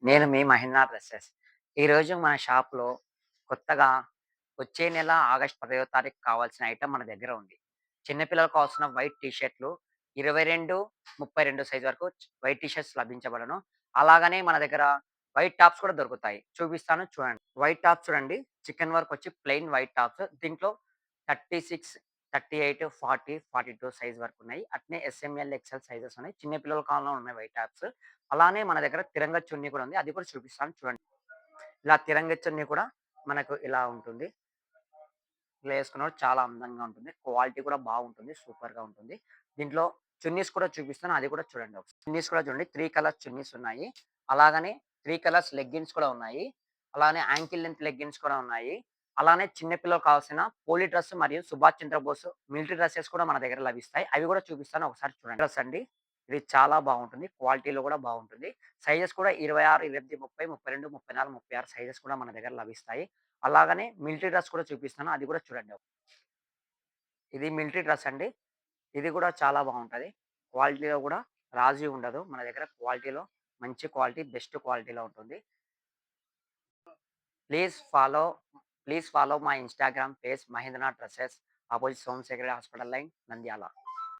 నేను మీ మహేంద్ర డ్రెసెస్. ఈరోజు మన షాప్‌లో కొత్తగా వచ్చే నెల ఆగస్ట్ 10వ తారీఖు కావాల్సిన ఐటెమ్ మన దగ్గర ఉంది. చిన్న పిల్లలకు కావాల్సిన వైట్ టీ షర్ట్‌లు 22, 32 సైజ్ వరకు వైట్ టీ షర్ట్స్ లభించబడును. అలాగనే మన దగ్గర వైట్ టాప్స్ కూడా దొరుకుతాయి. చూపిస్తాను చూడండి. వైట్ టాప్స్ చూడండి. చికెన్ వర్క్ వచ్చి ప్లెయిన్ వైట్ టాప్స్. దీంట్లో 36, 38, 40, 42 సైజ్ వరకు ఉన్నాయి. అట్నే ఎస్ఎంఎల్, ఎక్స్ఎల్ సైజెస్ ఉన్నాయి. చిన్న పిల్లల కాలంలో ఉన్నాయి వైట్ టాప్స్. అలానే మన దగ్గర తిరంగ చున్నీ కూడా ఉంది. అది కూడా చూపిస్తాను చూడండి. ఇలా తిరంగ చున్నీ కూడా మనకు ఇలా ఉంటుంది. ఇలా ఏసుకున్నప్పుడు చాలా అందంగా ఉంటుంది. క్వాలిటీ కూడా బాగుంటుంది. సూపర్‌గా ఉంటుంది. దీంట్లో చున్నీస్ కూడా చూపిస్తాను. అది కూడా చూడండి ఒకసారి. చున్నీస్ కూడా చూడండి. 3 కలర్స్ చున్నీస్ ఉన్నాయి. అలాగనే 3 కలర్స్ లెగ్గిన్స్ కూడా ఉన్నాయి. అలానే యాంకిల్ లెంత్ లెగ్గిన్స్ కూడా ఉన్నాయి. అలానే చిన్న పిల్లలకు కావాల్సిన పోలి డ్రెస్ మరియు సుభాష్ చంద్రబోస్ మిలిటరీ డ్రెసెస్ కూడా మన దగ్గర లభిస్తాయి. అవి కూడా చూపిస్తాను ఒకసారి చూడండి. డ్రెస్ అండి. ఇది చాలా బాగుంటుంది. క్వాలిటీలో కూడా బాగుంటుంది. సైజెస్ కూడా 26, 28, 30, 32, 34, 36 సైజెస్ కూడా మన దగ్గర లభిస్తాయి. అలాగనే మిలిటరీ డ్రెస్ కూడా చూపిస్తాను. అది కూడా చూడండి. ఇది మిలిటరీ డ్రెస్ అండి. ఇది కూడా చాలా బాగుంటది. క్వాలిటీలో కూడా రాజీ ఉండదు. మన దగ్గర క్వాలిటీలో మంచి క్వాలిటీ, బెస్ట్ క్వాలిటీలో ఉంటుంది. Please follow please follow my Instagram page Mahendranath dresses opposite Somashekar hospital line Nandyal.